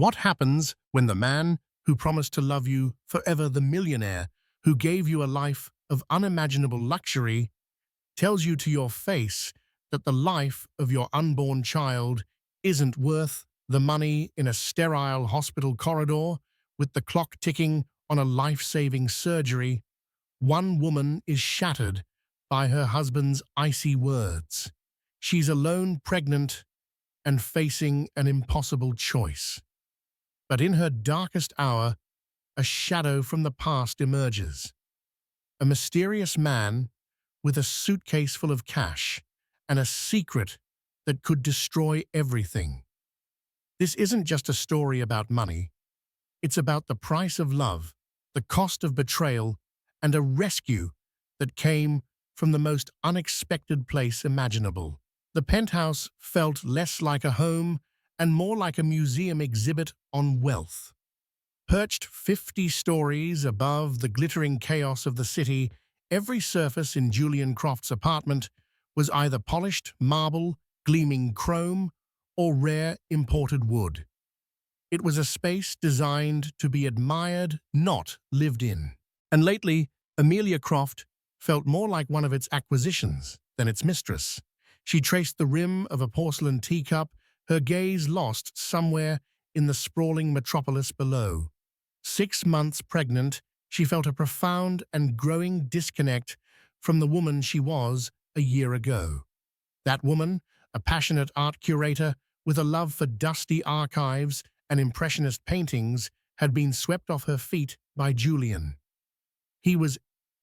What happens when the man who promised to love you forever, the millionaire who gave you a life of unimaginable luxury, tells you to your face that the life of your unborn child isn't worth the money in a sterile hospital corridor with the clock ticking on a life-saving surgery? One woman is shattered by her husband's icy words. She's alone, pregnant, and facing an impossible choice. But in her darkest hour, a shadow from the past emerges. A mysterious man with a suitcase full of cash and a secret that could destroy everything. This isn't just a story about money. It's about the price of love, the cost of betrayal, and a rescue that came from the most unexpected place imaginable. The penthouse felt less like a home and more like a museum exhibit on wealth. Perched 50 stories above the glittering chaos of the city, every surface in Julian Croft's apartment was either polished marble, gleaming chrome, or rare imported wood. It was a space designed to be admired, not lived in. And lately, Amelia Croft felt more like one of its acquisitions than its mistress. She traced the rim of a porcelain teacup, her gaze lost somewhere in the sprawling metropolis below. 6 months pregnant, she felt a profound and growing disconnect from the woman she was a year ago. That woman, a passionate art curator with a love for dusty archives and impressionist paintings, had been swept off her feet by Julian. He was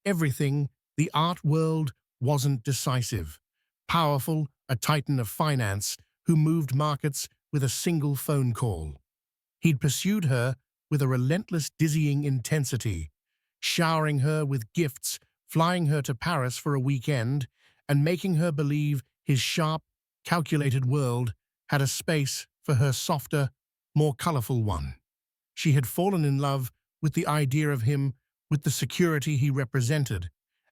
everything the art world wasn't: decisive, powerful, a titan of finance who moved markets with a single phone call. He'd pursued her with a relentless, dizzying intensity, showering her with gifts, flying her to Paris for a weekend, and making her believe his sharp, calculated world had a space for her softer, more colorful one. She had fallen in love with the idea of him, with the security he represented,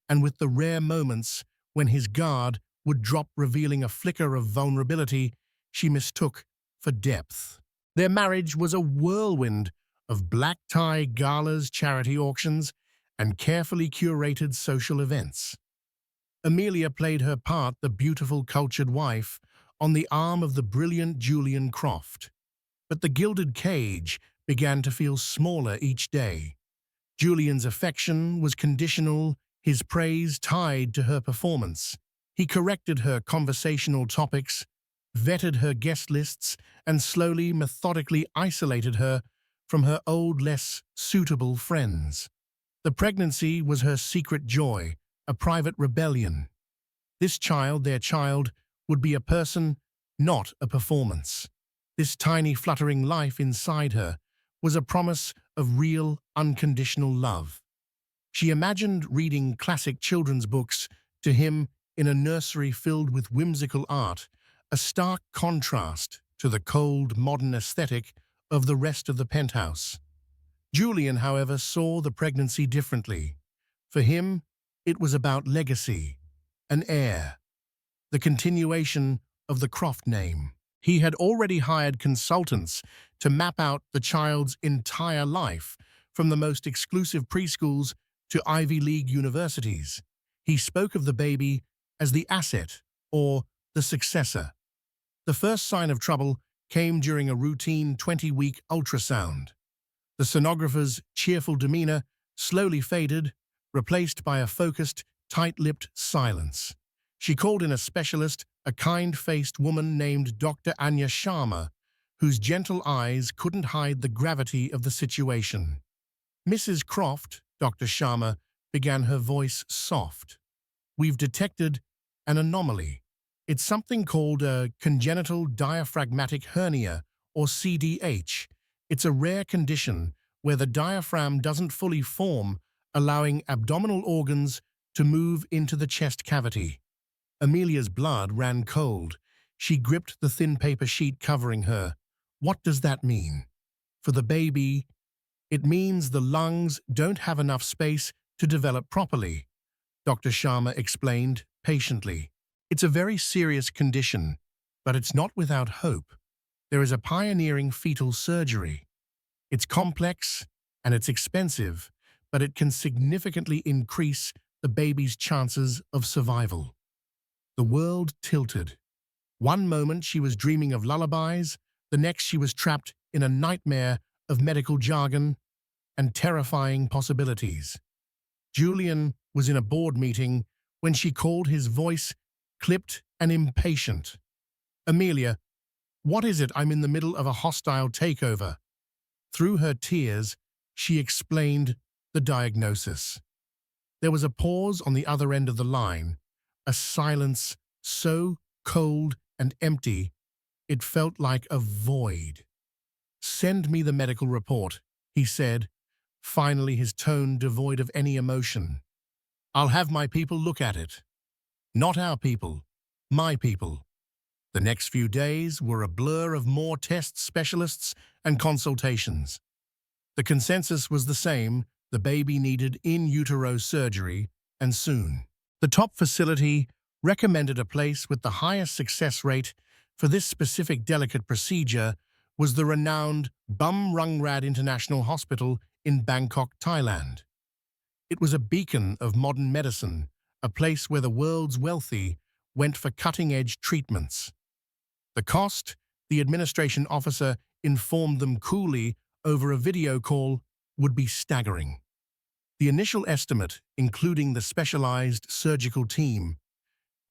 and with the rare moments when his guard would drop, revealing a flicker of vulnerability she mistook for depth. Their marriage was a whirlwind of black-tie galas, charity auctions, and carefully curated social events. Amelia played her part, the beautiful, cultured wife, on the arm of the brilliant Julian Croft. But the gilded cage began to feel smaller each day. Julian's affection was conditional, his praise tied to her performance. He corrected her conversational topics, vetted her guest lists, and slowly, methodically isolated her from her old, less suitable friends. The pregnancy was her secret joy, a private rebellion. This child, their child, would be a person, not a performance. This tiny, fluttering life inside her was a promise of real, unconditional love. She imagined reading classic children's books to him in a nursery filled with whimsical art, a stark contrast to the cold, modern aesthetic of the rest of the penthouse. Julian, however, saw the pregnancy differently. For him, it was about legacy, an heir, the continuation of the Croft name. He had already hired consultants to map out the child's entire life, from the most exclusive preschools to Ivy League universities. He spoke of the baby as the asset, or the successor. The first sign of trouble came during a routine 20-week ultrasound. The sonographer's cheerful demeanor slowly faded, replaced by a focused, tight-lipped silence. She called in a specialist, a kind-faced woman named Dr. Anya Sharma, whose gentle eyes couldn't hide the gravity of the situation. "Mrs. Croft," Dr. Sharma began, her voice soft. "We've detected an anomaly. It's something called a congenital diaphragmatic hernia, or CDH. It's a rare condition where the diaphragm doesn't fully form, allowing abdominal organs to move into the chest cavity." Amelia's blood ran cold. She gripped the thin paper sheet covering her. "What does that mean?" "For the baby, it means the lungs don't have enough space to develop properly," Dr. Sharma explained patiently. "It's a very serious condition, but it's not without hope. there is a pioneering fetal surgery. It's complex and it's expensive, but it can significantly increase the baby's chances of survival. The world tilted. One moment she was dreaming of lullabies, the next she was trapped in a nightmare of medical jargon and terrifying possibilities. Julian was in a board meeting when she called, his voice clipped and impatient. "Amelia, what is it? I'm in the middle of a hostile takeover." Through her tears, she explained the diagnosis. There was a pause on the other end of the line, a silence so cold and empty it felt like a void. "Send me the medical report," he said, finally, his tone devoid of any emotion. "I'll have my people look at it." Not our people, my people. The next few days were a blur of more tests, specialists, and consultations. The consensus was the same: the baby needed in utero surgery, and soon. The top facility recommended a place with the highest success rate for this specific delicate procedure was the renowned Bumrungrad International Hospital in Bangkok, Thailand. It was a beacon of modern medicine, a place where the world's wealthy went for cutting-edge treatments. The cost, the administration officer informed them coolly over a video call, would be staggering. The initial estimate, including the specialized surgical team,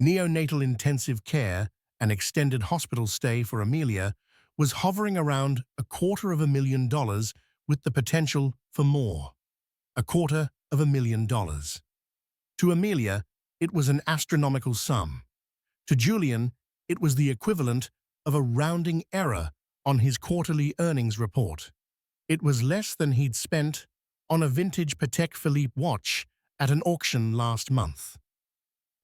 neonatal intensive care, and extended hospital stay for Amelia, was hovering around $250,000 with the potential for more. $250,000. To Amelia, it was an astronomical sum. To Julian, it was the equivalent of a rounding error on his quarterly earnings report. It was less than he'd spent on a vintage Patek Philippe watch at an auction last month.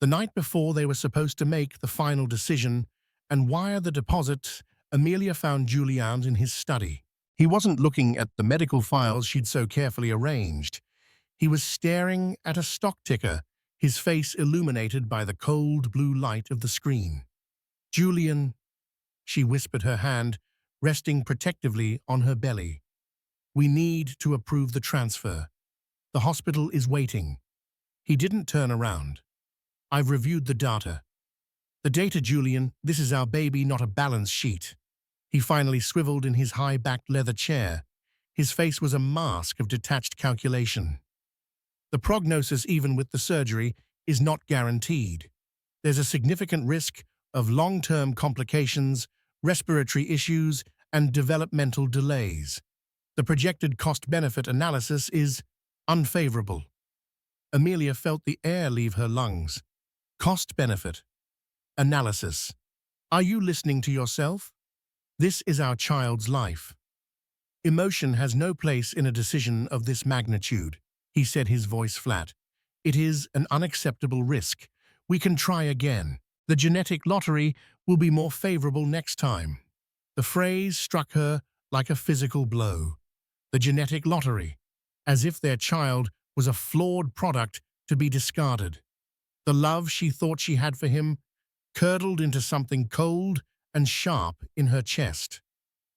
The night before they were supposed to make the final decision and wire the deposit, Amelia found Julian in his study. He wasn't looking at the medical files she'd so carefully arranged. He was staring at a stock ticker, his face illuminated by the cold blue light of the screen. "Julian," she whispered, her hand resting protectively on her belly. "We need to approve the transfer. The hospital is waiting." He didn't turn around. "I've reviewed the data." "The data, Julian, this is our baby, not a balance sheet." He finally swiveled in his high-backed leather chair. His face was a mask of detached calculation. "The prognosis, even with the surgery, is not guaranteed. There's a significant risk of long-term complications, respiratory issues, and developmental delays. The projected cost-benefit analysis is unfavorable." Amelia felt the air leave her lungs. Cost-benefit analysis. Are you listening to yourself? This is our child's life. Emotion has no place in a decision of this magnitude, he said, his voice flat. It is an unacceptable risk. We can try again. The genetic lottery will be more favorable next time. The phrase struck her like a physical blow. The genetic lottery, as if their child was a flawed product to be discarded. The love she thought she had for him curdled into something cold and sharp in her chest.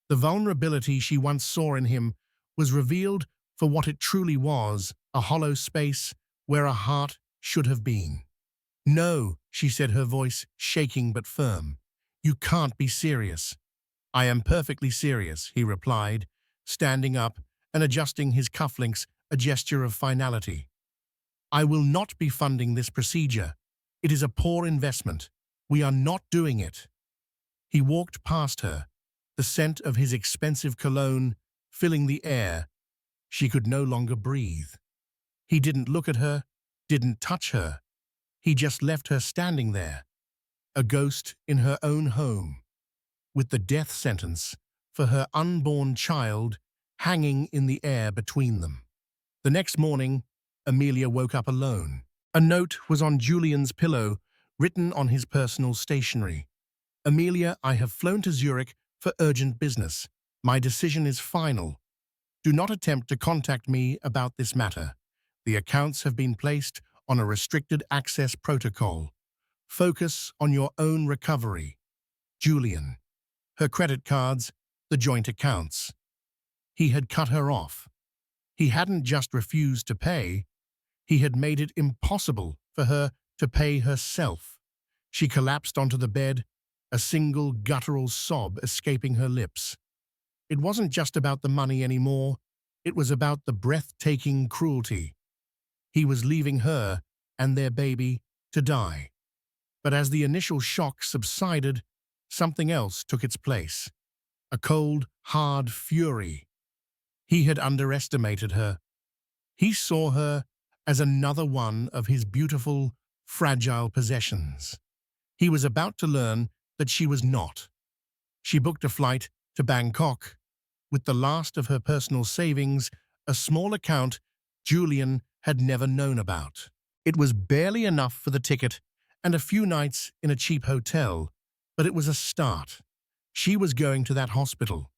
The vulnerability she once saw in him was revealed for what it truly was, a hollow space where a heart should have been. "No," she said, her voice shaking but firm. "You can't be serious." "I am perfectly serious," he replied, standing up and adjusting his cufflinks, a gesture of finality. "I will not be funding this procedure. It is a poor investment. We are not doing it." He walked past her, the scent of his expensive cologne filling the air. She could no longer breathe. He didn't look at her, didn't touch her. He just left her standing there, a ghost in her own home, with the death sentence for her unborn child hanging in the air between them. The next morning, Amelia woke up alone. A note was on Julian's pillow, written on his personal stationery. "Amelia, I have flown to Zurich for urgent business. My decision is final. Do not attempt to contact me about this matter. The accounts have been placed on a restricted access protocol. Focus on your own recovery. Julian." her credit cards, the joint accounts. He had cut her off. He hadn't just refused to pay, he had made it impossible for her to pay herself. She collapsed onto the bed, a single guttural sob escaping her lips. It wasn't just about the money anymore, it was about the breathtaking cruelty. He was leaving her and their baby to die. But as the initial shock subsided, something else took its place. A cold, hard fury. He had underestimated her. He saw her as another one of his beautiful, fragile possessions. He was about to learn that she was not. She booked a flight to Bangkok. With the last of her personal savings, a small account Julian had never known about. It was barely enough for the ticket and a few nights in a cheap hotel, but it was a start. She was going to that hospital.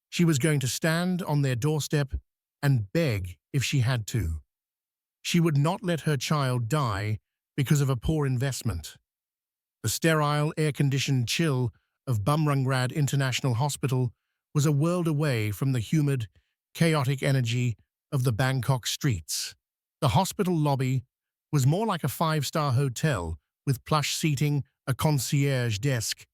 She was going to stand on their doorstep and beg if she had to. She would not let her child die because of a poor investment. The sterile, air-conditioned chill of Bumrungrad International Hospital was a world away from the humid, chaotic energy of the Bangkok streets. The hospital lobby was more like a five-star hotel with plush seating, a concierge desk,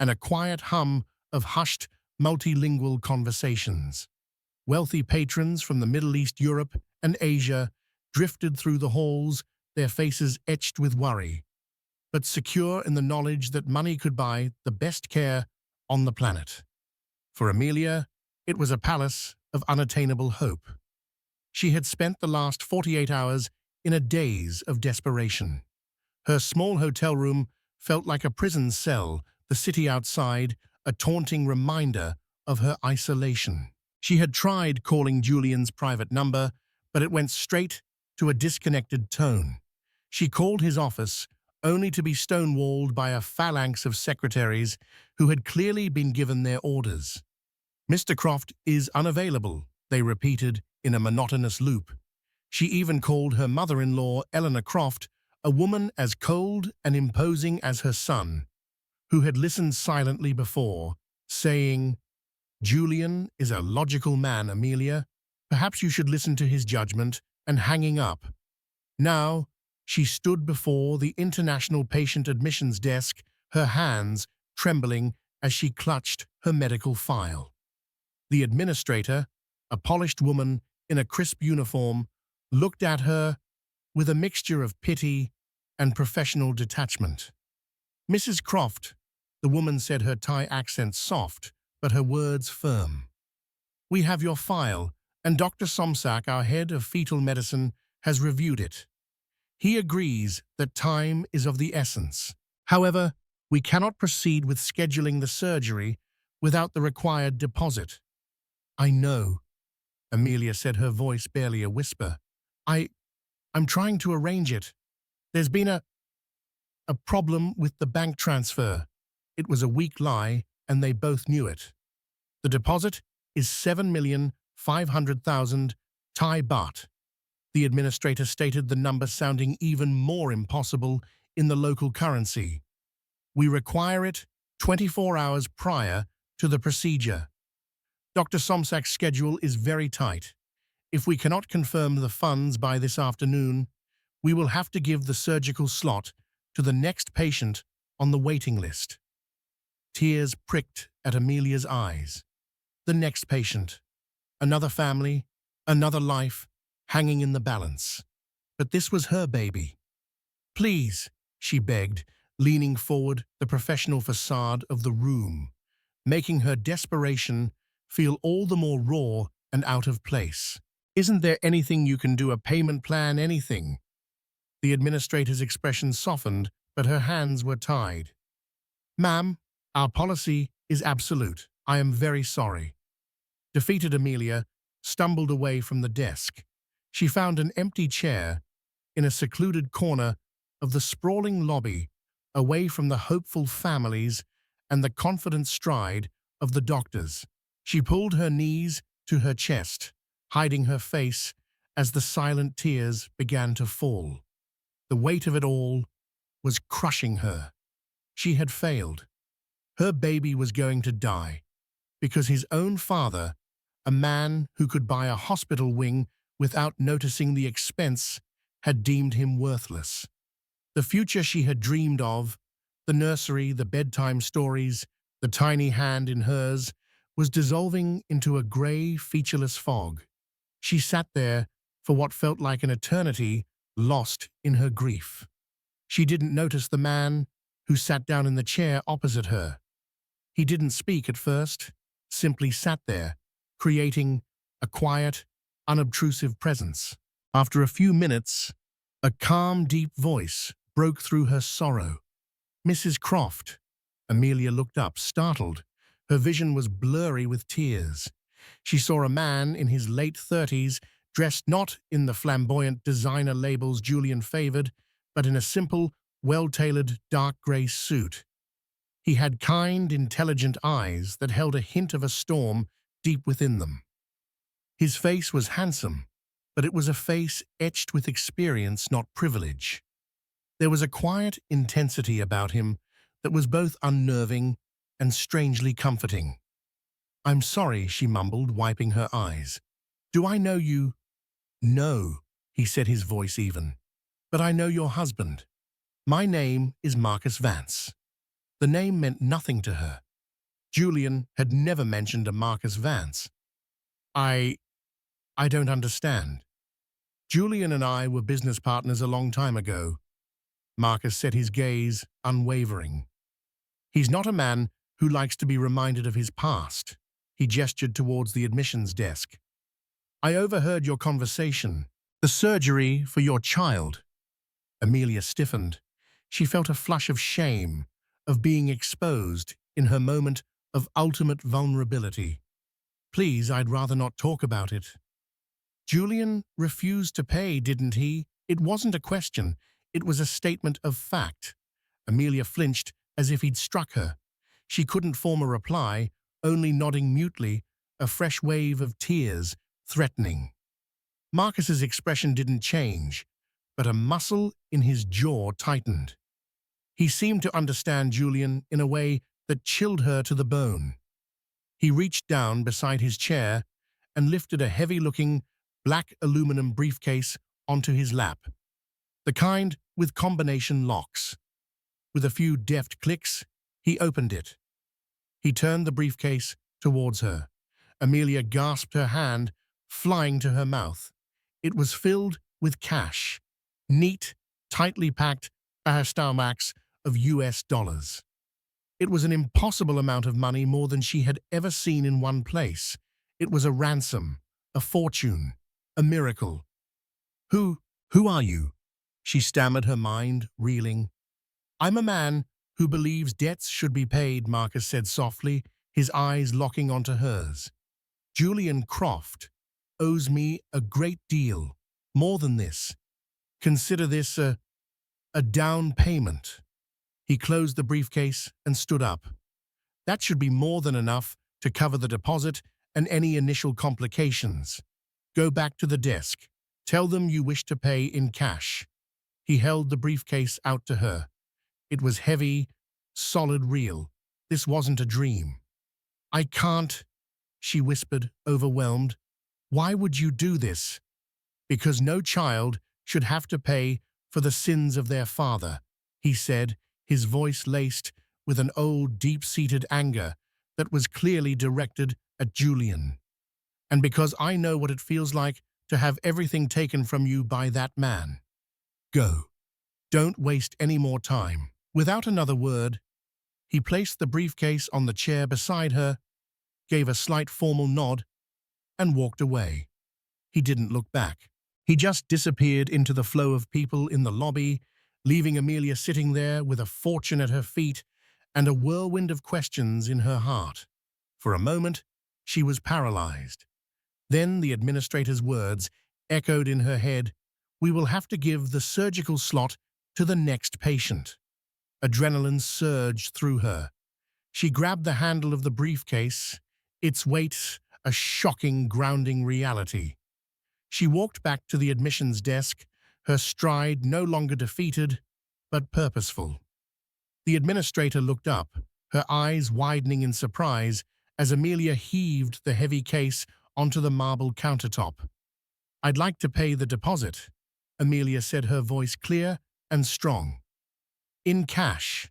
and a quiet hum of hushed, multilingual conversations. Wealthy patrons from the Middle East, Europe, and Asia drifted through the halls, their faces etched with worry, but secure in the knowledge that money could buy the best care on the planet. For Amelia, it was a palace of unattainable hope. She had spent the last 48 hours in a daze of desperation. Her small hotel room felt like a prison cell, the city outside a taunting reminder of her isolation. She had tried calling Julian's private number, but it went straight to a disconnected tone. She called his office, only to be stonewalled by a phalanx of secretaries who had clearly been given their orders. "Mr. Croft is unavailable," they repeated in a monotonous loop. She even called her mother-in-law, Amelia Croft, a woman as cold and imposing as her son, who had listened silently before, saying, "Julian is a logical man, Amelia. Perhaps you should listen to his judgment," and hanging up. Now, she stood before the International Patient Admissions Desk, her hands trembling as she clutched her medical file. The administrator, a polished woman in a crisp uniform, looked at her with a mixture of pity and professional detachment. "Mrs. Croft," the woman said, her Thai accent soft, but her words firm. "We have your file, and Dr. Somsak, our head of fetal medicine, has reviewed it. He agrees that time is of the essence. However, we cannot proceed with scheduling the surgery without the required deposit." "I know," Amelia said, her voice barely a whisper. I'm trying to arrange it. There's been a problem with the bank transfer." It was a weak lie, and they both knew it. "The deposit is 7,500,000 Thai baht." The administrator stated, the number sounding even more impossible in the local currency. "We require it 24 hours prior to the procedure. Dr. Somsak's schedule is very tight. If we cannot confirm the funds by this afternoon, we will have to give the surgical slot to the next patient on the waiting list." Tears pricked at Amelia's eyes. The next patient. Another family, another life, hanging in the balance. But this was her baby. "Please," she begged, leaning forward, the professional facade of the room, making her desperation feel all the more raw and out of place. "Isn't there anything you can do, a payment plan, anything?" The administrator's expression softened, but her hands were tied. "Ma'am, our policy is absolute. I am very sorry." Defeated, Amelia stumbled away from the desk. She found an empty chair in a secluded corner of the sprawling lobby, away from the hopeful families and the confident stride of the doctors. She pulled her knees to her chest, hiding her face as the silent tears began to fall. The weight of it all was crushing her. She had failed. Her baby was going to die because his own father, a man who could buy a hospital wing without noticing the expense, had deemed him worthless. The future she had dreamed of, the nursery, the bedtime stories, the tiny hand in hers, was dissolving into a grey, featureless fog. She sat there for what felt like an eternity, lost in her grief. She didn't notice the man who sat down in the chair opposite her. He didn't speak at first, simply sat there, creating a quiet, unobtrusive presence. After a few minutes, a calm, deep voice broke through her sorrow. "Mrs. Croft." Amelia looked up, startled. Her vision was blurry with tears. She saw a man in his late 30s, dressed not in the flamboyant designer labels Julian favored, but in a simple, well-tailored dark grey suit. He had kind, intelligent eyes that held a hint of a storm deep within them. His face was handsome, but it was a face etched with experience, not privilege. There was a quiet intensity about him that was both unnerving and strangely comforting. "I'm sorry," she mumbled, wiping her eyes. "Do I know you?" "No," he said, his voice even. "But I know your husband. My name is Marcus Vance." The name meant nothing to her. Julian had never mentioned a Marcus Vance. I don't understand." "Julian and I were business partners a long time ago." Marcus said, his gaze unwavering. "He's not a man who likes to be reminded of his past." He gestured towards the admissions desk. "I overheard your conversation. The surgery for your child." Amelia stiffened. She felt a flush of shame, of being exposed in her moment of ultimate vulnerability. "Please, I'd rather not talk about it." "Julian refused to pay, didn't he?" It wasn't a question. It was a statement of fact. Amelia flinched as if he'd struck her. She couldn't form a reply, only nodding mutely, a fresh wave of tears, threatening. Marcus's expression didn't change, but a muscle in his jaw tightened. He seemed to understand Julian in a way that chilled her to the bone. He reached down beside his chair and lifted a heavy-looking, black aluminum briefcase onto his lap, the kind with combination locks. With a few deft clicks, he opened it. He turned the briefcase towards her. Amelia gasped, her hand flying to her mouth. It was filled with cash, neat, tightly packed stacks of US dollars. It was an impossible amount of money, more than she had ever seen in one place. It was a ransom, a fortune, a miracle. Who are you?" she stammered, her mind reeling. "I'm a man who believes debts should be paid," Marcus said softly, his eyes locking onto hers. "Julian Croft owes me a great deal, more than this. Consider this a down payment." He closed the briefcase and stood up. "That should be more than enough to cover the deposit and any initial complications. Go back to the desk. Tell them you wish to pay in cash." He held the briefcase out to her. It was heavy, solid, real. This wasn't a dream. "I can't," she whispered, overwhelmed. "Why would you do this?" "Because no child should have to pay for the sins of their father," he said, his voice laced with an old, deep-seated anger that was clearly directed at Julian. "And because I know what it feels like to have everything taken from you by that man. Go. Don't waste any more time." Without another word, he placed the briefcase on the chair beside her, gave a slight formal nod, and walked away. He didn't look back. He just disappeared into the flow of people in the lobby, leaving Amelia sitting there with a fortune at her feet and a whirlwind of questions in her heart. For a moment, she was paralyzed. Then the administrator's words echoed in her head, "We will have to give the surgical slot to the next patient." Adrenaline surged through her. She grabbed the handle of the briefcase, its weight a shocking, grounding reality. She walked back to the admissions desk, her stride no longer defeated, but purposeful. The administrator looked up, her eyes widening in surprise as Amelia heaved the heavy case onto the marble countertop. "I'd like to pay the deposit," Amelia said, her voice clear and strong. "In cash."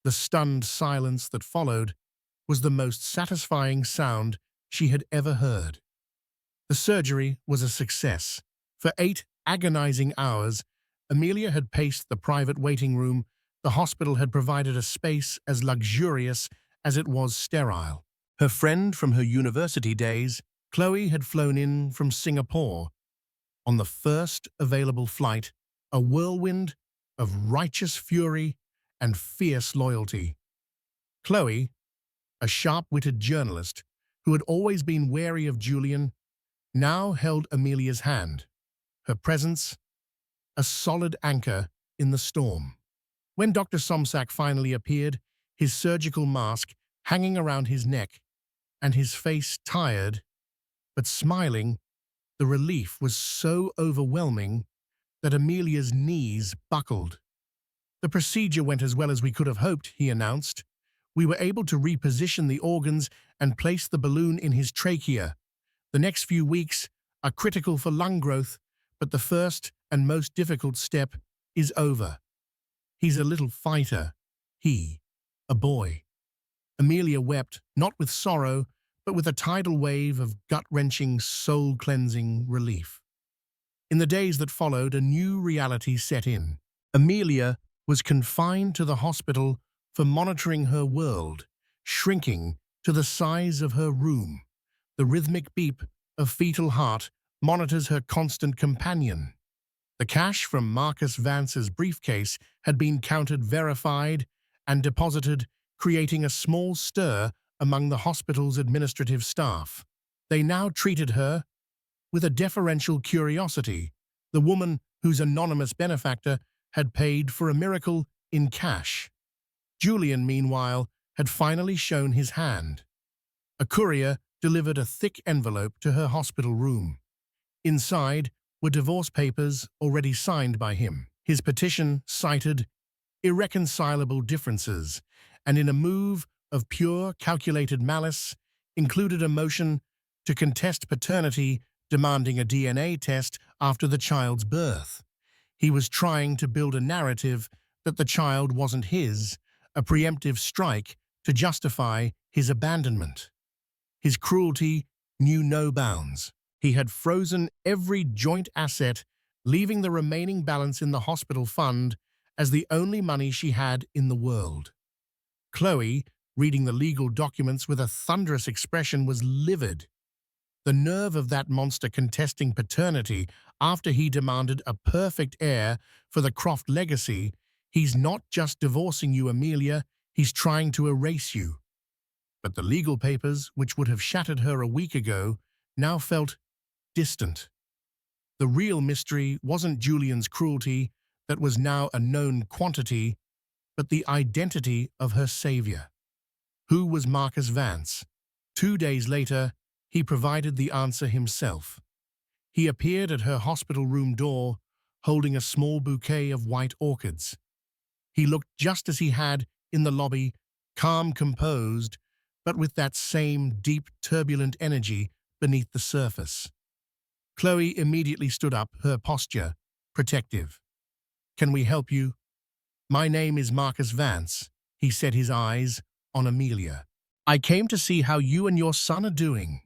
The stunned silence that followed was the most satisfying sound she had ever heard. The surgery was a success. For 8 agonizing hours, Amelia had paced the private waiting room. The hospital had provided a space as luxurious as it was sterile. Her friend from her university days, Chloe, had flown in from Singapore. On the first available flight, a whirlwind of righteous fury and fierce loyalty. Chloe, a sharp-witted journalist who had always been wary of Julian, now held Amelia's hand, her presence a solid anchor in the storm. When Dr. Somsak finally appeared, his surgical mask hanging around his neck and his face tired but smiling, the relief was so overwhelming that Amelia's knees buckled. "The procedure went as well as we could have hoped," he announced. "We were able to reposition the organs and place the balloon in his trachea. The next few weeks are critical for lung growth, but the first and most difficult step is over." "He's a little fighter." A boy. Amelia wept, not with sorrow, but with a tidal wave of gut-wrenching, soul-cleansing relief. In the days that followed, a new reality set in. Amelia was confined to the hospital for monitoring her world, shrinking to the size of her room. The rhythmic beep of fetal heart monitors her constant companion. The cash from Marcus Vance's briefcase had been counted, verified, and deposited, creating a small stir among the hospital's administrative staff. They now treated her with a deferential curiosity, the woman whose anonymous benefactor had paid for a miracle in cash. Julian, meanwhile, had finally shown his hand. A courier delivered a thick envelope to her hospital room. Inside were divorce papers already signed by him. His petition cited irreconcilable differences, and in a move of pure, calculated malice, included a motion to contest paternity, demanding a DNA test after the child's birth. He was trying to build a narrative that the child wasn't his, a preemptive strike to justify his abandonment. His cruelty knew no bounds. He had frozen every joint asset, leaving the remaining balance in the hospital fund as the only money she had in the world. Chloe, reading the legal documents with a thunderous expression, was livid. The nerve of that monster contesting paternity after he demanded a perfect heir for the Croft legacy. "He's not just divorcing you, Amelia, he's trying to erase you." But the legal papers, which would have shattered her a week ago, now felt distant. The real mystery wasn't Julian's cruelty, that was now a known quantity, but the identity of her savior. Who was Marcus Vance? 2 days later, he provided the answer himself. He appeared at her hospital room door, holding a small bouquet of white orchids. He looked just as he had in the lobby, calm, composed, but with that same deep, turbulent energy beneath the surface. Chloe immediately stood up, her posture protective. "Can we help you?" "My name is Marcus Vance," he set, his eyes on Amelia. "I came to see how you and your son are doing."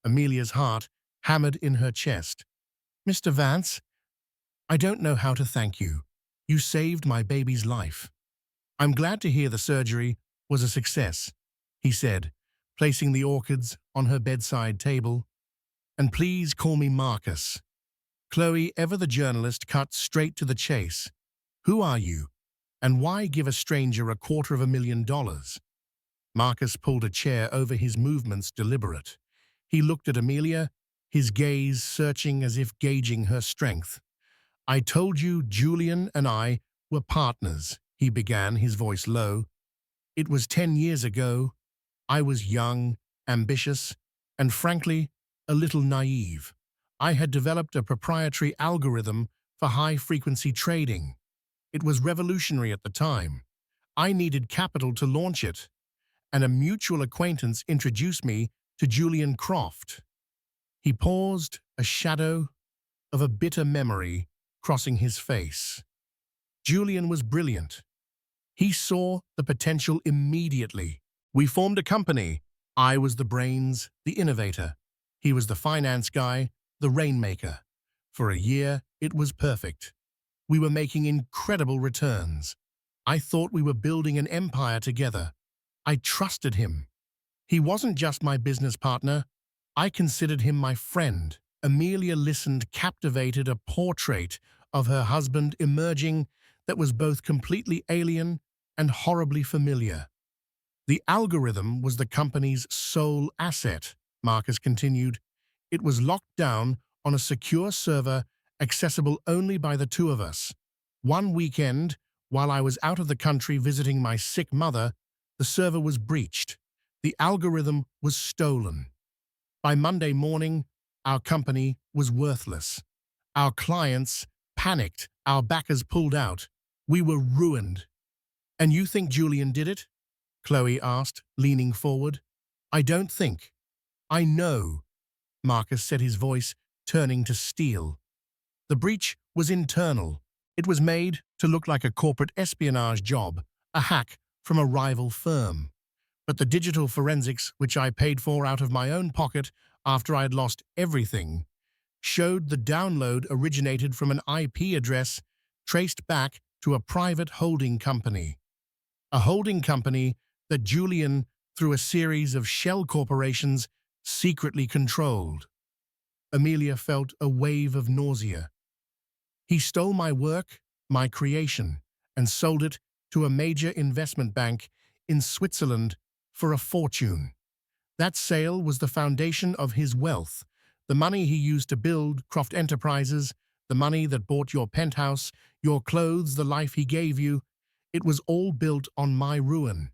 Amelia's heart hammered in her chest. "Mr. Vance, I don't know how to thank you. You saved my baby's life." "I'm glad to hear the surgery was a success," he said, placing the orchids on her bedside table. "And please call me Marcus." Chloe, ever the journalist, cut straight to the chase. "Who are you? And why give a stranger $250,000? Marcus pulled a chair over, his movements deliberate. He looked at Amelia, his gaze searching as if gauging her strength. "I told you Julian and I were partners," he began, his voice low. "It was 10 years ago. I was young, ambitious, and frankly, a little naive. I had developed a proprietary algorithm for high-frequency trading. It was revolutionary at the time. I needed capital to launch it, and a mutual acquaintance introduced me to Julian Croft. He paused, a shadow of a bitter memory crossing his face. Julian was brilliant. He saw the potential immediately. We formed a company. I was the brains, the innovator. He was the finance guy, the rainmaker. For a year, it was perfect. We were making incredible returns. I thought we were building an empire together. I trusted him. He wasn't just my business partner. I considered him my friend. Amelia listened, captivated, a portrait of her husband emerging that was both completely alien and horribly familiar. The algorithm was the company's sole asset, Marcus continued. It was locked down on a secure server accessible only by the two of us. One weekend, while I was out of the country visiting my sick mother, the server was breached. The algorithm was stolen. By Monday morning, our company was worthless. Our clients panicked. Our backers pulled out. We were ruined. And you think Julian did it? Chloe asked, leaning forward. I don't think. I know, Marcus said, his voice turning to steel. The breach was internal. It was made to look like a corporate espionage job, a hack from a rival firm. But the digital forensics, which I paid for out of my own pocket after I had lost everything, showed the download originated from an IP address traced back to a private holding company. A holding company that Julian, through a series of shell corporations, secretly controlled. Amelia felt a wave of nausea. He stole my work, my creation, and sold it to a major investment bank in Switzerland for a fortune. That sale was the foundation of his wealth, the money he used to build Croft Enterprises, the money that bought your penthouse, your clothes, the life he gave you. It was all built on my ruin.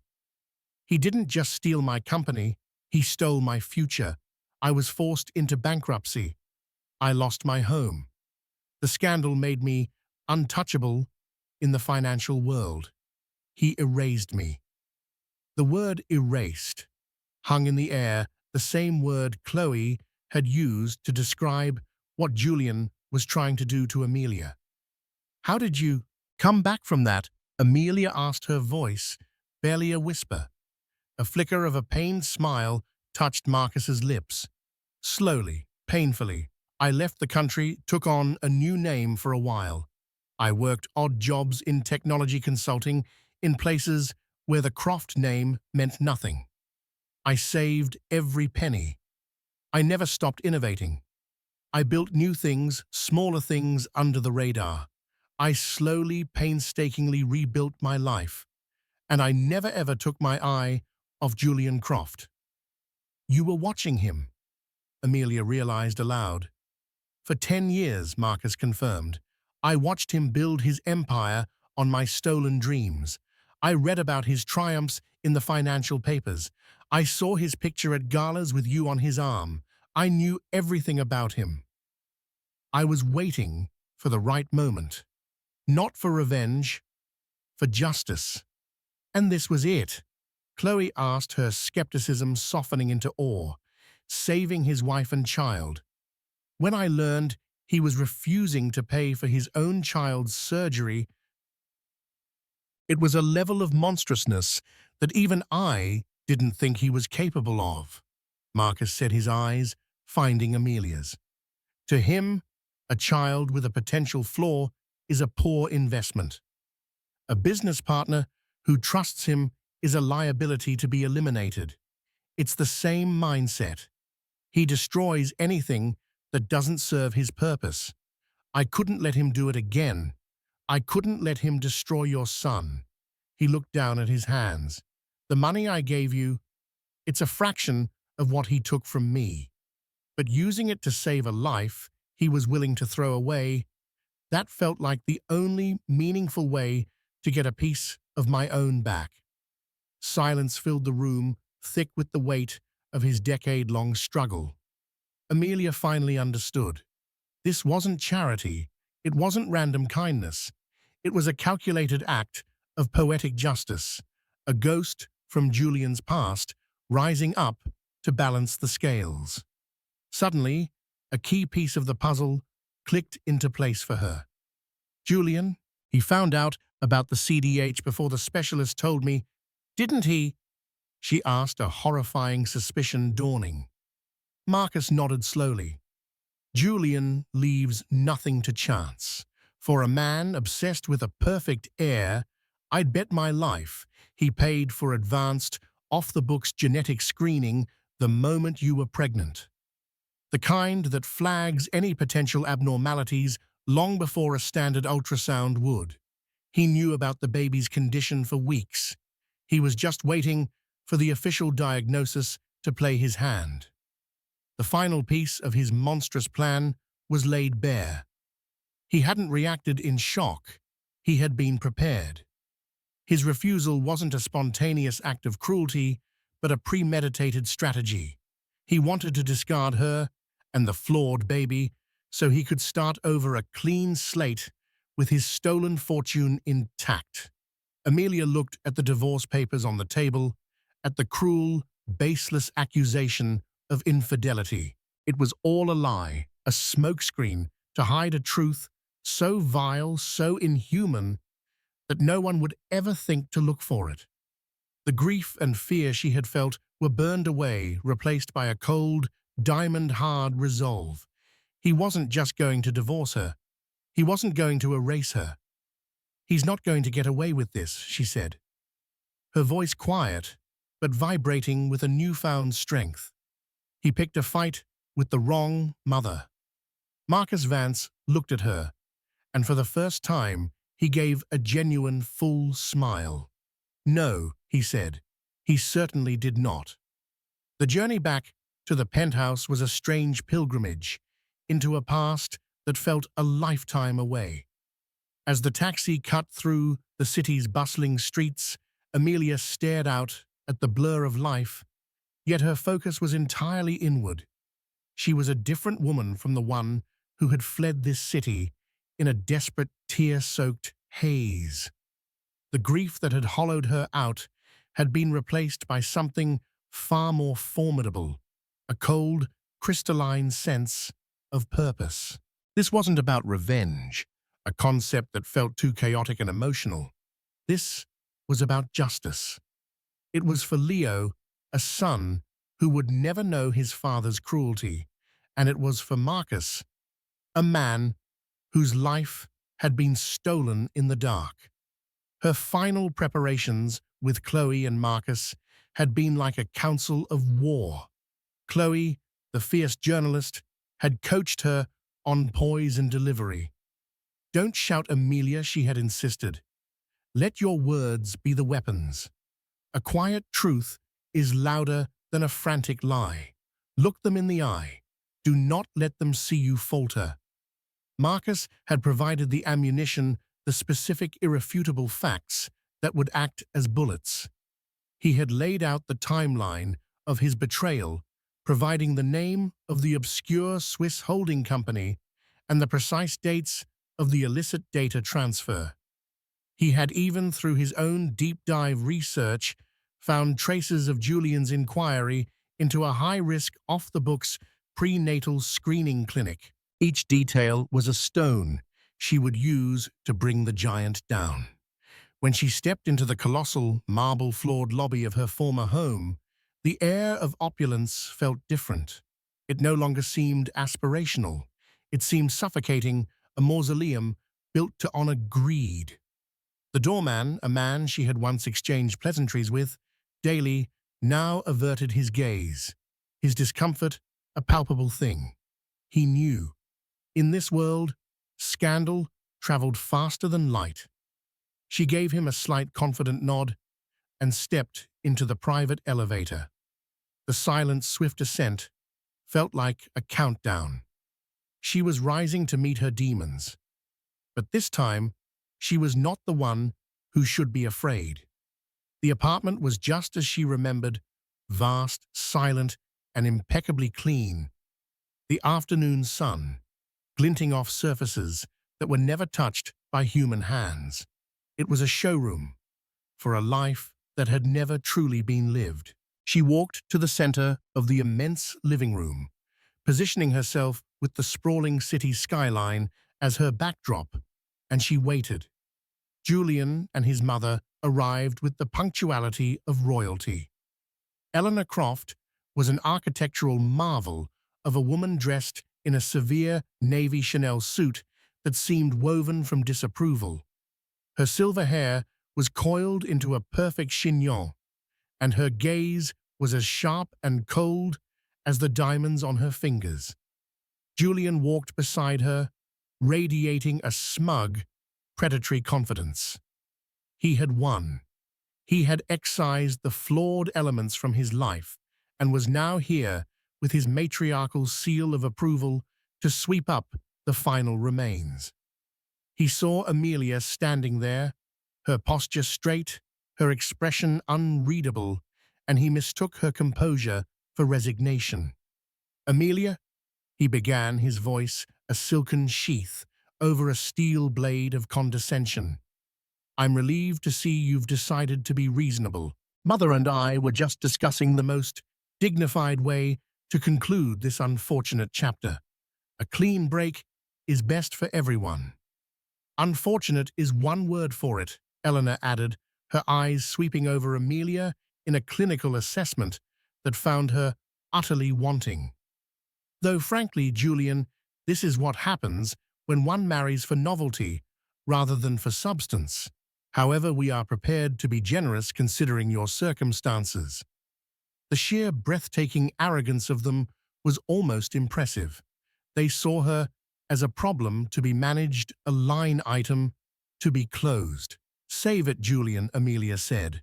He didn't just steal my company, he stole my future. I was forced into bankruptcy. I lost my home. The scandal made me untouchable in the financial world. He erased me. The word erased hung in the air, the same word Chloe had used to describe what Julian was trying to do to Amelia. How did you come back from that? Amelia asked, her voice barely a whisper. A flicker of a pained smile touched Marcus's lips. Slowly, painfully, I left the country, took on a new name for a while. I worked odd jobs in technology consulting in places where the Croft name meant nothing. I saved every penny. I never stopped innovating. I built new things, smaller things under the radar. I slowly, painstakingly rebuilt my life. And I never ever took my eye off Julian Croft. You were watching him, Amelia realized aloud. For 10 years, Marcus confirmed. I watched him build his empire on my stolen dreams. I read about his triumphs in the financial papers. I saw his picture at galas with you on his arm. I knew everything about him. I was waiting for the right moment. Not for revenge, for justice. And this was it. Chloe asked, her skepticism softening into awe. Saving his wife and child. When I learned he was refusing to pay for his own child's surgery, it was a level of monstrousness that even I didn't think he was capable of. Marcus said, his eyes finding Amelia's. To him, a child with a potential flaw is a poor investment. A business partner who trusts him is a liability to be eliminated. It's the same mindset. He destroys anything that doesn't serve his purpose. I couldn't let him do it again. I couldn't let him destroy your son. He looked down at his hands. The money I gave you, it's a fraction of what he took from me. But using it to save a life he was willing to throw away, that felt like the only meaningful way to get a piece of my own back. Silence filled the room, thick with the weight of his decade-long struggle. Amelia finally understood. This wasn't charity. It wasn't random kindness. It was a calculated act of poetic justice, a ghost from Julian's past rising up to balance the scales. Suddenly, a key piece of the puzzle clicked into place for her. Julian, he found out about the CDH before the specialist told me, didn't he? She asked, a horrifying suspicion dawning. Marcus nodded slowly. Julian leaves nothing to chance. For a man obsessed with a perfect heir, I'd bet my life he paid for advanced, off-the-books genetic screening the moment you were pregnant. The kind that flags any potential abnormalities long before a standard ultrasound would. He knew about the baby's condition for weeks. He was just waiting for the official diagnosis to play his hand. The final piece of his monstrous plan was laid bare. He hadn't reacted in shock. He had been prepared. His refusal wasn't a spontaneous act of cruelty, but a premeditated strategy. He wanted to discard her and the flawed baby so he could start over a clean slate with his stolen fortune intact. Amelia looked at the divorce papers on the table, at the cruel, baseless accusation of infidelity. It was all a lie, a smokescreen to hide a truth so vile, so inhuman, that no one would ever think to look for it. The grief and fear she had felt were burned away, replaced by a cold, diamond-hard resolve. He wasn't just going to divorce her. He wasn't going to erase her. He's not going to get away with this, she said. Her voice quiet, but vibrating with a newfound strength. He picked a fight with the wrong mother. Marcus Vance looked at her, and for the first time, he gave a genuine, full smile. No, he said. He certainly did not. The journey back to the penthouse was a strange pilgrimage into a past that felt a lifetime away. As the taxi cut through the city's bustling streets, Amelia stared out at the blur of life, yet her focus was entirely inward. She was a different woman from the one who had fled this city in a desperate, tear-soaked haze. The grief that had hollowed her out had been replaced by something far more formidable, a cold, crystalline sense of purpose. This wasn't about revenge, a concept that felt too chaotic and emotional. This was about justice. It was for Leo, a son who would never know his father's cruelty, and it was for Marcus, a man whose life had been stolen in the dark. Her final preparations with Chloe and Marcus had been like a council of war. Chloe, the fierce journalist, had coached her on poise and delivery. Don't shout, Amelia, she had insisted. Let your words be the weapons. A quiet truth is louder than a frantic lie. Look them in the eye. Do not let them see you falter. Marcus had provided the ammunition, the specific, irrefutable facts that would act as bullets. He had laid out the timeline of his betrayal, providing the name of the obscure Swiss holding company and the precise dates of the illicit data transfer. He had even, through his own deep-dive research, found traces of Julian's inquiry into a high-risk, off-the-books prenatal screening clinic. Each detail was a stone she would use to bring the giant down. When she stepped into the colossal, marble-floored lobby of her former home, the air of opulence felt different. It no longer seemed aspirational. It seemed suffocating, a mausoleum built to honor greed. The doorman, a man she had once exchanged pleasantries with, daily, now averted his gaze. His discomfort, a palpable thing. He knew. In this world, scandal traveled faster than light. She gave him a slight confident nod and stepped into the private elevator. The silent, swift ascent felt like a countdown. She was rising to meet her demons. But this time, she was not the one who should be afraid. The apartment was just as she remembered, vast, silent, and impeccably clean. The afternoon sun, glinting off surfaces that were never touched by human hands. It was a showroom, for a life that had never truly been lived. She walked to the center of the immense living room, positioning herself with the sprawling city skyline as her backdrop, and she waited. Julian and his mother arrived with the punctuality of royalty. Amelia Croft was an architectural marvel of a woman dressed in a severe navy Chanel suit that seemed woven from disapproval. Her silver hair was coiled into a perfect chignon, and her gaze was as sharp and cold as the diamonds on her fingers. Julian walked beside her, radiating a smug, predatory confidence. He had won. He had excised the flawed elements from his life and was now here with his matriarchal seal of approval to sweep up the final remains. He saw Amelia standing there, her posture straight, her expression unreadable, and he mistook her composure for resignation. "Amelia," he began, his voice a silken sheath over a steel blade of condescension. "I'm relieved to see you've decided to be reasonable. Mother and I were just discussing the most dignified way to conclude this unfortunate chapter. A clean break is best for everyone." "Unfortunate is one word for it," Eleanor added, her eyes sweeping over Amelia in a clinical assessment that found her utterly wanting. "Though frankly, Julian, this is what happens when one marries for novelty rather than for substance. However, we are prepared to be generous considering your circumstances." The sheer breathtaking arrogance of them was almost impressive. They saw her as a problem to be managed, a line item to be closed. "Save it, Julian," Amelia said.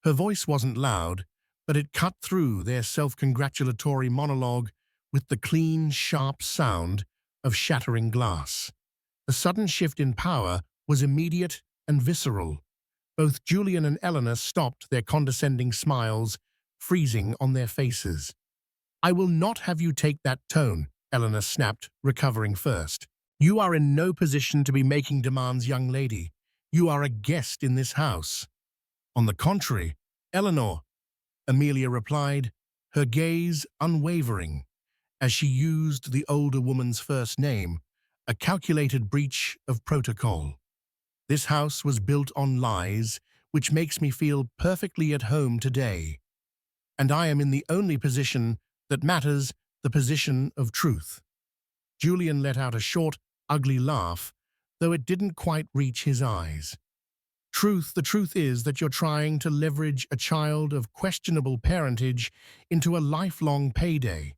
Her voice wasn't loud, but it cut through their self-congratulatory monologue with the clean, sharp sound of shattering glass. The sudden shift in power was immediate and visceral. Both Julian and Eleanor stopped, their condescending smiles freezing on their faces. "I will not have you take that tone," Eleanor snapped, recovering first. "You are in no position to be making demands, young lady. You are a guest in this house." "On the contrary, Eleanor," Amelia replied, her gaze unwavering, as she used the older woman's first name, a calculated breach of protocol. "This house was built on lies, which makes me feel perfectly at home today. And I am in the only position that matters, the position of truth." Julian let out a short, ugly laugh, though it didn't quite reach his eyes. The truth is that you're trying to leverage a child of questionable parentage into a lifelong payday.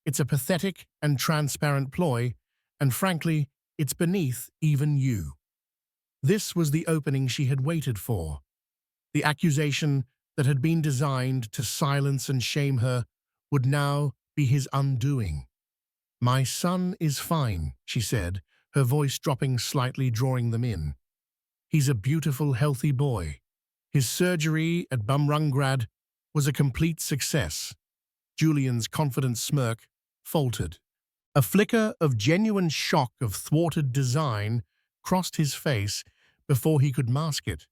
It's a pathetic and transparent ploy, and frankly, it's beneath even you." This was the opening she had waited for. The accusation that had been designed to silence and shame her would now be his undoing. "My son is fine," she said, her voice dropping slightly, drawing them in. "He's a beautiful, healthy boy. His surgery at Bumrungrad was a complete success." Julian's confident smirk faltered. A flicker of genuine shock of thwarted design crossed his face before he could mask it.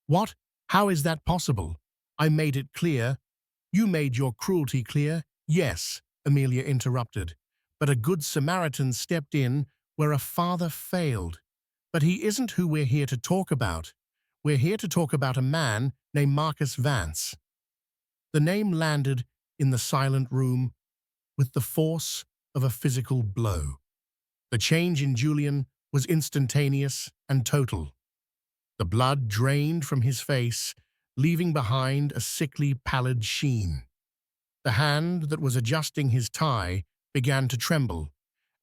"What? How is that possible? I made it clear." "You made your cruelty clear, yes," Amelia interrupted. "But a good Samaritan stepped in where a father failed. But he isn't who we're here to talk about. We're here to talk about a man named Marcus Vance." The name landed in the silent room with the force of a physical blow. The change in Julian was instantaneous and total. The blood drained from his face, leaving behind a sickly, pallid sheen. The hand that was adjusting his tie began to tremble,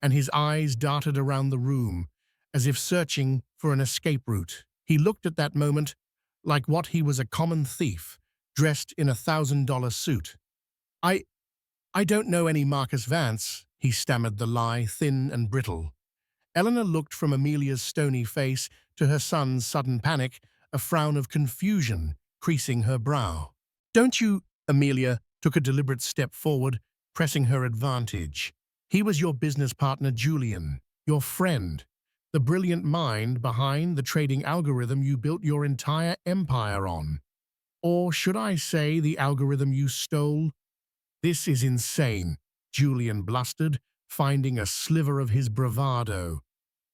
and his eyes darted around the room as if searching for an escape route. He looked at that moment like what he was, a common thief, dressed in $1,000 suit. I don't know any Marcus Vance," he stammered, the lie thin and brittle. Eleanor looked from Amelia's stony face to her son's sudden panic, a frown of confusion creasing her brow. "Don't you?" Amelia took a deliberate step forward, pressing her advantage. "He was your business partner, Julian, your friend. the brilliant mind behind the trading algorithm you built your entire empire on. Or should I say the algorithm you stole? This is insane, Julian blustered, finding a sliver of his bravado.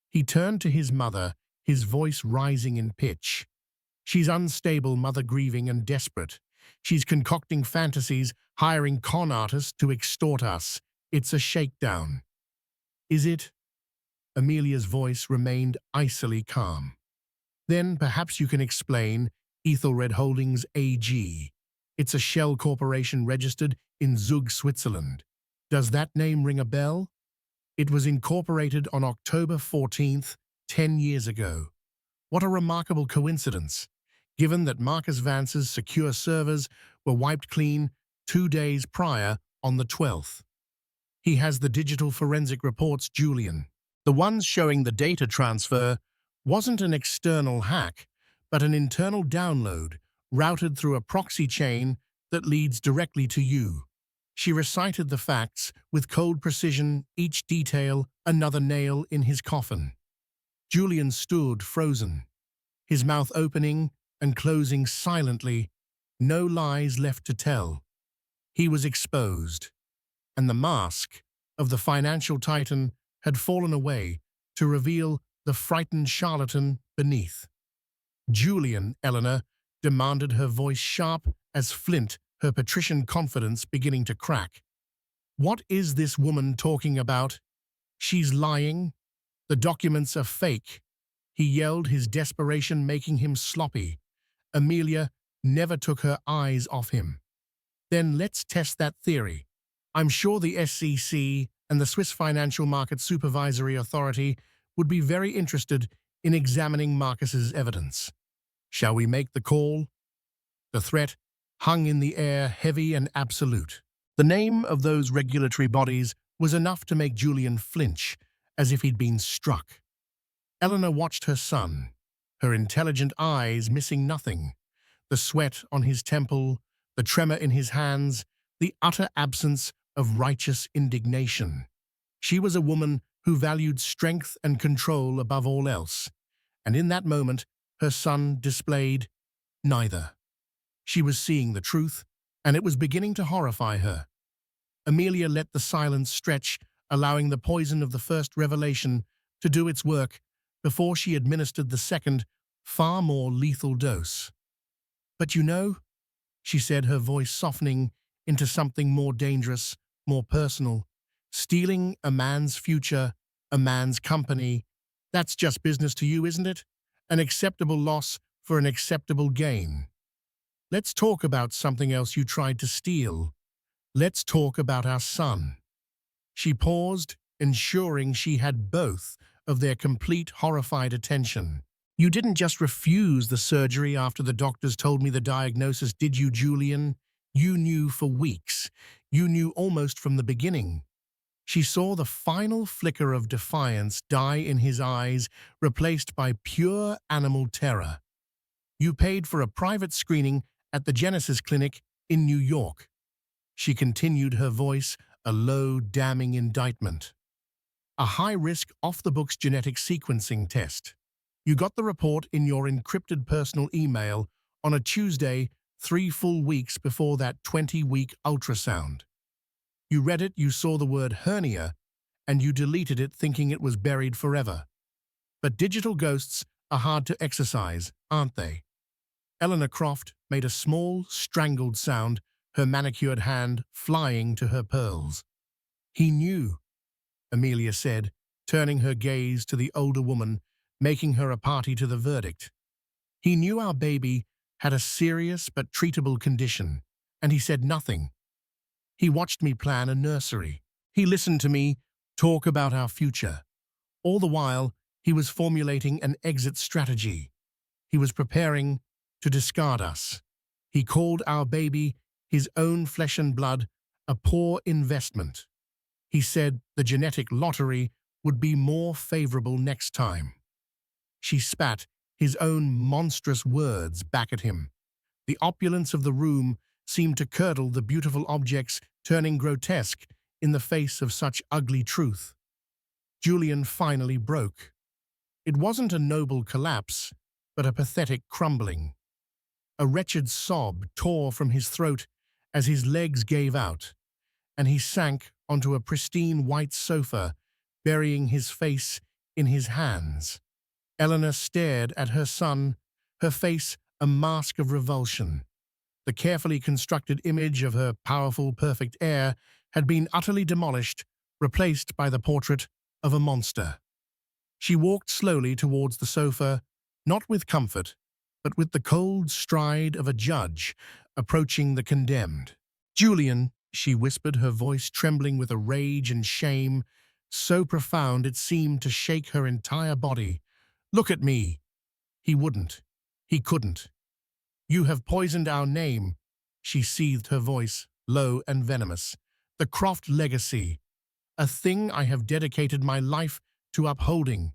He turned to his mother, his voice rising in pitch. She's unstable, mother grieving and desperate. She's concocting fantasies, hiring con artists to extort us. It's a shakedown. Is it? Amelia's voice remained icily calm. Then perhaps you can explain Ethelred Holdings AG. It's a shell corporation registered in Zug, Switzerland. Does that name ring a bell? It was incorporated on October 14th, 10 years ago. What a remarkable coincidence, given that Marcus Vance's secure servers were wiped clean 2 days prior on the 12th. He has the digital forensic reports, Julian. The ones showing the data transfer wasn't an external hack, but an internal download routed through a proxy chain that leads directly to you. She recited the facts with cold precision, each detail another nail in his coffin. Julian stood frozen, his mouth opening and closing silently, no lies left to tell. He was exposed, and the mask of the financial titan had fallen away to reveal the frightened charlatan beneath. Julian, Eleanor, demanded, her voice sharp as flint, her patrician confidence beginning to crack. What is this woman talking about? She's lying. The documents are fake. He yelled, his desperation making him sloppy. Amelia never took her eyes off him. Then let's test that theory. I'm sure the SEC and the Swiss Financial Market Supervisory Authority would be very interested in examining Marcus's evidence. Shall we make the call? The threat hung in the air, heavy and absolute. The name of those regulatory bodies was enough to make Julian flinch, as if he'd been struck. Eleanor watched her son, her intelligent eyes missing nothing. The sweat on his temple, the tremor in his hands, the utter absence of righteous indignation. She was a woman who valued strength and control above all else, and in that moment, her son displayed neither. She was seeing the truth, and it was beginning to horrify her. Amelia let the silence stretch, allowing the poison of the first revelation to do its work before she administered the second, far more lethal dose. But you know, she said, her voice softening into something more dangerous, more personal, stealing a man's future, a man's company, that's just business to you, isn't it? An acceptable loss for an acceptable gain. Let's talk about something else you tried to steal. Let's talk about our son. She paused, ensuring she had both of their complete horrified attention. You didn't just refuse the surgery after the doctors told me the diagnosis, did you, Julian? You knew for weeks. You knew almost from the beginning. She saw the final flicker of defiance die in his eyes, replaced by pure animal terror. You paid for a private screening at the Genesis Clinic in New York. She continued, her voice a low, damning indictment. A high-risk, off-the-books genetic sequencing test. You got the report in your encrypted personal email on a Tuesday, 3 full weeks before that 20-week ultrasound. You read it, you saw the word hernia, and you deleted it thinking it was buried forever. But digital ghosts are hard to exorcise, aren't they? Amelia Croft made a small, strangled sound, her manicured hand flying to her pearls. He knew, Amelia said, turning her gaze to the older woman, making her a party to the verdict. He knew our baby had a serious but treatable condition, and he said nothing. He watched me plan a nursery. He listened to me talk about our future. All the while, he was formulating an exit strategy. He was preparing to discard us. He called our baby, his own flesh and blood, a poor investment. He said the genetic lottery would be more favorable next time. She spat his own monstrous words back at him. The opulence of the room seemed to curdle the beautiful objects, turning grotesque in the face of such ugly truth. Julian finally broke. It wasn't a noble collapse, but a pathetic crumbling. A wretched sob tore from his throat as his legs gave out, and he sank onto a pristine white sofa, burying his face in his hands. Eleanor stared at her son, her face a mask of revulsion. The carefully constructed image of her powerful, perfect heir had been utterly demolished, replaced by the portrait of a monster. She walked slowly towards the sofa, not with comfort, but with the cold stride of a judge approaching the condemned. "Julian," she whispered, her voice trembling with a rage and shame so profound it seemed to shake her entire body. "Look at me." He wouldn't. He couldn't. "You have poisoned our name," she seethed, her voice low and venomous. "The Croft legacy, a thing I have dedicated my life to upholding.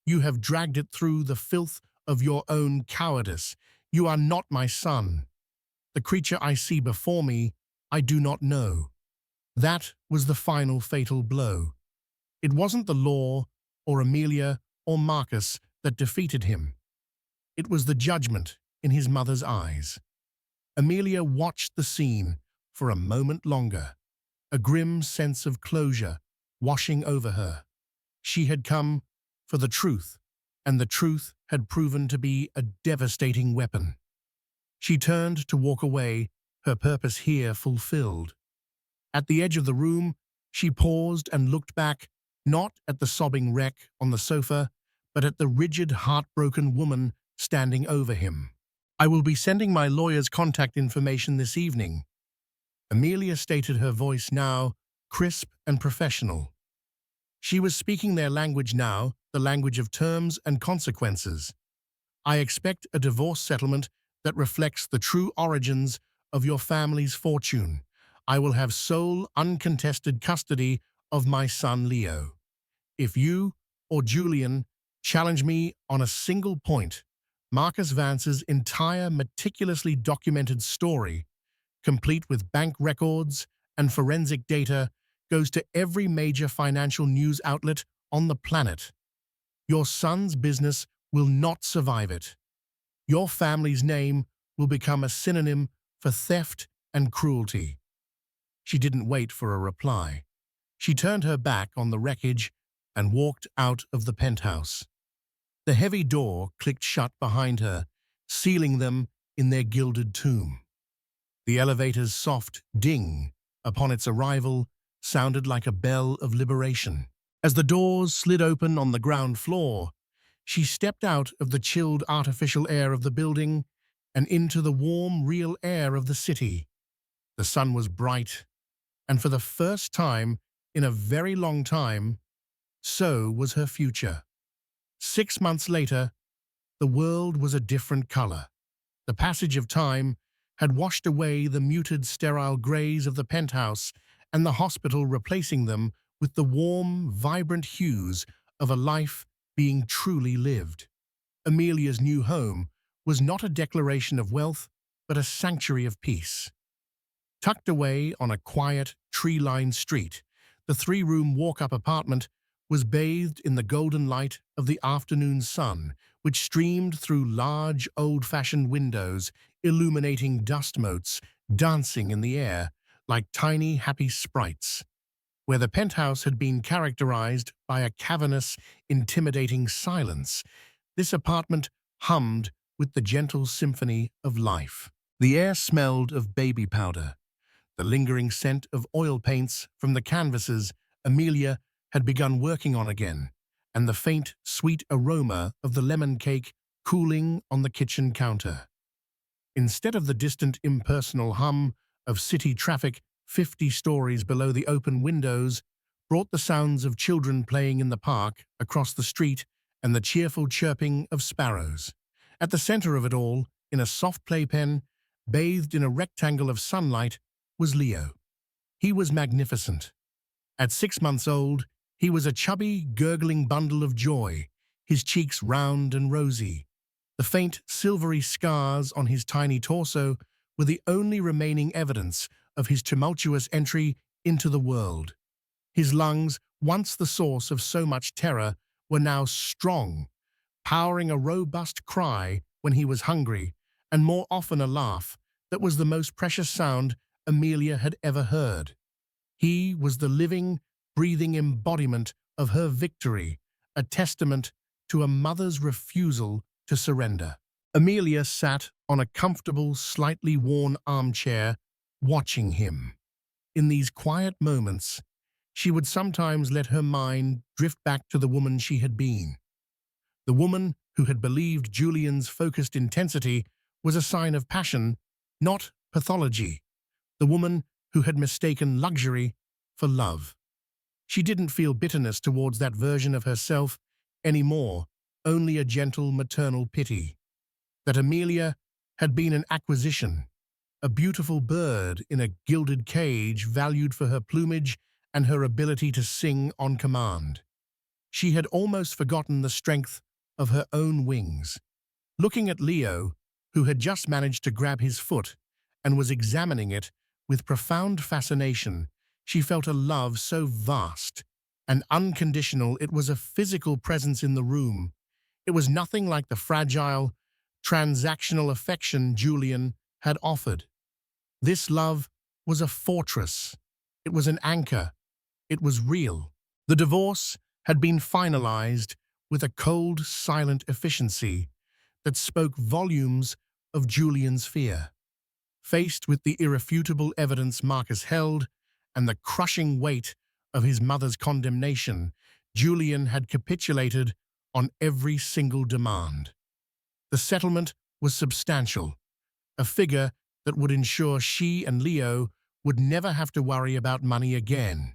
You have dragged it through the filth of your own cowardice. You are not my son. The creature I see before me, I do not know." That was the final fatal blow. It wasn't the law, or Amelia, or Marcus that defeated him. It was the judgment in his mother's eyes. Amelia watched the scene for a moment longer, a grim sense of closure washing over her. She had come for the truth, and the truth had proven to be a devastating weapon. She turned to walk away, her purpose here fulfilled. At the edge of the room, she paused and looked back, not at the sobbing wreck on the sofa, but at the rigid, heartbroken woman standing over him. "I will be sending my lawyer's contact information this evening," Amelia stated, her voice now crisp and professional. She was speaking their language now, the language of terms and consequences. "I expect a divorce settlement that reflects the true origins of your family's fortune. I will have sole, uncontested custody of my son Leo. If you or Julian challenge me on a single point, Marcus Vance's entire meticulously documented story, complete with bank records and forensic data, goes to every major financial news outlet on the planet. Your son's business will not survive it. Your family's name will become a synonym for theft and cruelty." She didn't wait for a reply. She turned her back on the wreckage and walked out of the penthouse. The heavy door clicked shut behind her, sealing them in their gilded tomb. The elevator's soft ding upon its arrival sounded like a bell of liberation. As the doors slid open on the ground floor, she stepped out of the chilled artificial air of the building and into the warm, real air of the city. The sun was bright, and for the first time in a very long time, so was her future. 6 months later, the world was a different color. The passage of time had washed away the muted, sterile grays of the penthouse and the hospital, replacing them with the warm, vibrant hues of a life being truly lived. Amelia's new home was not a declaration of wealth, but a sanctuary of peace. Tucked away on a quiet, tree-lined street, the three-room walk-up apartment was bathed in the golden light of the afternoon sun, which streamed through large, old-fashioned windows, illuminating dust motes dancing in the air like tiny, happy sprites. Where the penthouse had been characterized by a cavernous, intimidating silence, this apartment hummed with the gentle symphony of life. The air smelled of baby powder. The lingering scent of oil paints from the canvases Amelia had begun working on again, and the faint, sweet aroma of the lemon cake cooling on the kitchen counter. Instead of the distant, impersonal hum of city traffic 50 stories below the open windows, brought the sounds of children playing in the park across the street and the cheerful chirping of sparrows. At the center of it all, in a soft playpen, bathed in a rectangle of sunlight, was Leo. He was magnificent. At 6 months old, he was a chubby, gurgling bundle of joy, his cheeks round and rosy. The faint, silvery scars on his tiny torso were the only remaining evidence of his tumultuous entry into the world. His lungs, once the source of so much terror, were now strong, powering a robust cry when he was hungry, and more often a laugh that was the most precious sound Amelia had ever heard. He was the living, breathing embodiment of her victory, a testament to a mother's refusal to surrender. Amelia sat on a comfortable, slightly worn armchair, watching him. In these quiet moments, she would sometimes let her mind drift back to the woman she had been. The woman who had believed Julian's focused intensity was a sign of passion, not pathology. The woman who had mistaken luxury for love. She didn't feel bitterness towards that version of herself anymore, only a gentle maternal pity. That Amelia had been an acquisition, a beautiful bird in a gilded cage valued for her plumage and her ability to sing on command. She had almost forgotten the strength of her own wings. Looking at Leo, who had just managed to grab his foot and was examining it with profound fascination, she felt a love so vast and unconditional it was a physical presence in the room. It was nothing like the fragile, transactional affection Julian had offered. This love was a fortress. It was an anchor. It was real. The divorce had been finalized with a cold, silent efficiency that spoke volumes of Julian's fear. Faced with the irrefutable evidence Marcus held and the crushing weight of his mother's condemnation, Julian had capitulated on every single demand. The settlement was substantial, a figure that would ensure she and Leo would never have to worry about money again.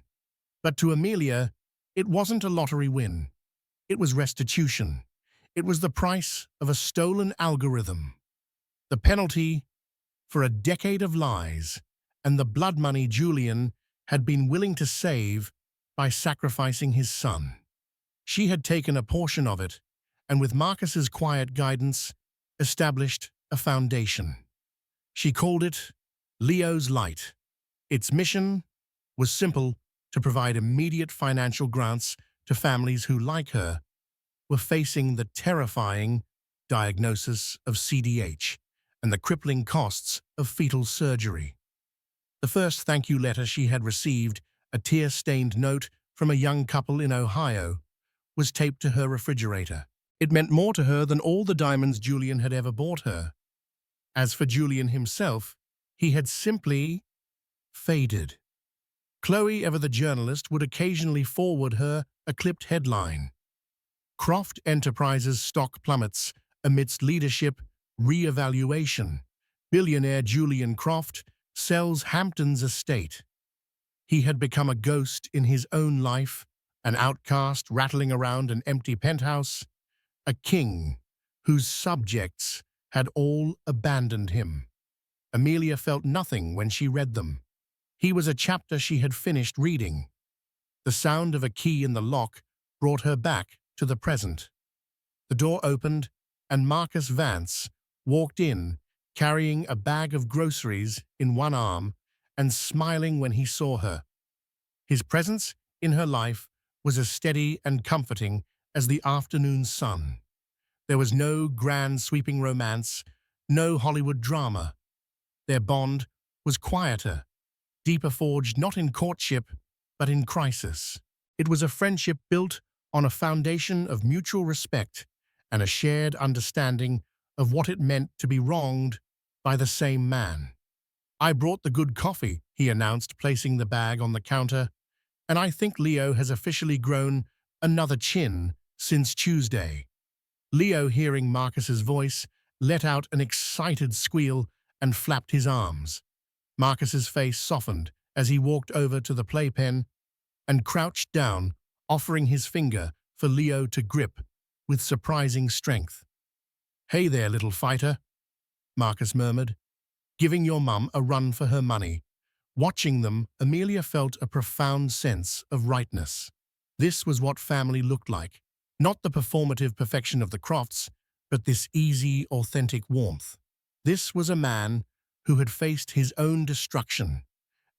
But to Amelia, it wasn't a lottery win. It was restitution. It was the price of a stolen algorithm. The penalty for a decade of lies and the blood money Julian had been willing to save by sacrificing his son. She had taken a portion of it, and with Marcus's quiet guidance, established a foundation. She called it Leo's Light. Its mission was simple: to provide immediate financial grants to families who, like her, were facing the terrifying diagnosis of CDH and the crippling costs of fetal surgery. The first thank you letter she had received, a tear-stained note from a young couple in Ohio, was taped to her refrigerator. It meant more to her than all the diamonds Julian had ever bought her. As for Julian himself, he had simply faded. Chloe, ever the journalist, would occasionally forward her a clipped headline. Croft Enterprises stock plummets amidst leadership re-evaluation. Billionaire Julian Croft sells Hampton's estate. He had become a ghost in his own life, an outcast rattling around an empty penthouse, a king whose subjects had all abandoned him. Amelia felt nothing when she read them. He was a chapter she had finished reading. The sound of a key in the lock brought her back to the present. The door opened, and Marcus Vance walked in, carrying a bag of groceries in one arm and smiling when he saw her. His presence in her life was as steady and comforting as the afternoon sun. There was no grand sweeping romance, no Hollywood drama. Their bond was quieter, deeper, forged not in courtship, but in crisis. It was a friendship built on a foundation of mutual respect and a shared understanding of what it meant to be wronged by the same man. "I brought the good coffee," he announced, placing the bag on the counter, "and I think Leo has officially grown another chin since Tuesday." Leo, hearing Marcus's voice, let out an excited squeal and flapped his arms. Marcus's face softened as he walked over to the playpen and crouched down, offering his finger for Leo to grip with surprising strength. "Hey there, little fighter," Marcus murmured, "giving your mum a run for her money." Watching them, Amelia felt a profound sense of rightness. This was what family looked like. Not the performative perfection of the Crofts, but this easy, authentic warmth. This was a man who had faced his own destruction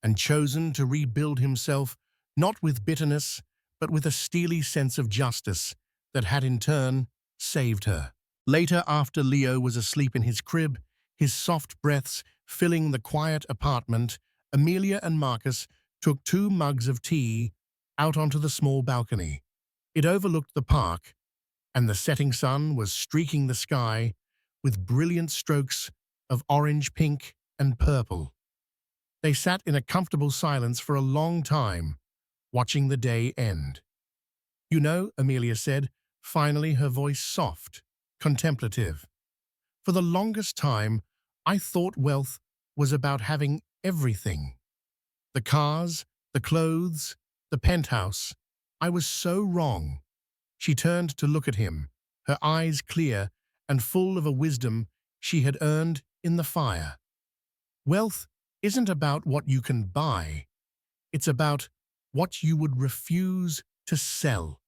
and chosen to rebuild himself not with bitterness, but with a steely sense of justice that had in turn saved her. Later, after Leo was asleep in his crib, his soft breaths filling the quiet apartment, Amelia and Marcus took 2 mugs of tea out onto the small balcony. It overlooked the park, and the setting sun was streaking the sky with brilliant strokes of orange, pink, and purple. They sat in a comfortable silence for a long time, watching the day end. "You know," Amelia said, finally her voice soft, contemplative. "For the longest time, I thought wealth was about having everything. The cars, the clothes, the penthouse. I was so wrong." She turned to look at him, her eyes clear and full of a wisdom she had earned in the fire. "Wealth isn't about what you can buy. It's about what you would refuse to sell."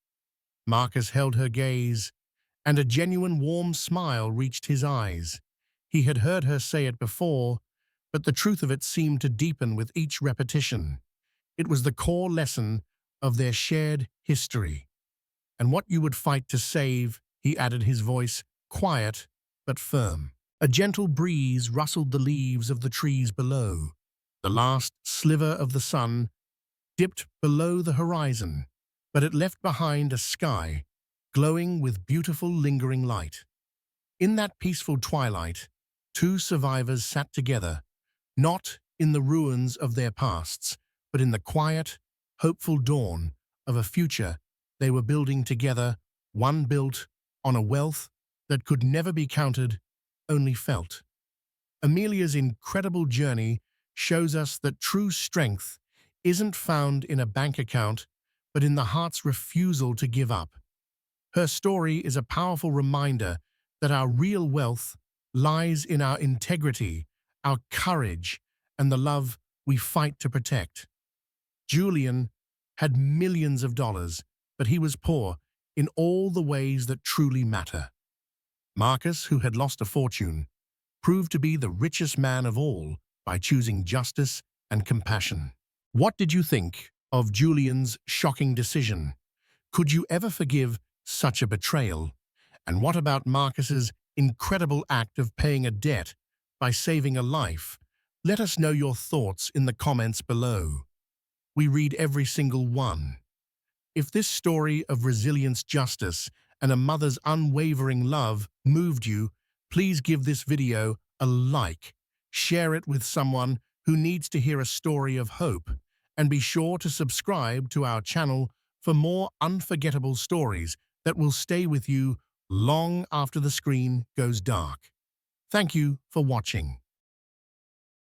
Marcus held her gaze, and a genuine warm smile reached his eyes. He had heard her say it before, but the truth of it seemed to deepen with each repetition. It was the core lesson of their shared history. "And what you would fight to save," he added, his voice quiet but firm. A gentle breeze rustled the leaves of the trees below. The last sliver of the sun dipped below the horizon, but it left behind a sky glowing with beautiful lingering light. In that peaceful twilight, 2 survivors sat together, not in the ruins of their pasts, but in the quiet, hopeful dawn of a future they were building together, one built on a wealth that could never be counted, only felt. Amelia's incredible journey shows us that true strength isn't found in a bank account, but in the heart's refusal to give up. Her story is a powerful reminder that our real wealth lies in our integrity, our courage, and the love we fight to protect. Julian had millions of dollars, but he was poor in all the ways that truly matter. Marcus, who had lost a fortune, proved to be the richest man of all by choosing justice and compassion. What did you think of Julian's shocking decision? Could you ever forgive such a betrayal? And what about Marcus's incredible act of paying a debt by saving a life? Let us know your thoughts in the comments below. We read every single one. If this story of resilience, justice, and a mother's unwavering love moved you, please give this video a like, share it with someone who needs to hear a story of hope, and be sure to subscribe to our channel for more unforgettable stories that will stay with you long after the screen goes dark. Thank you for watching.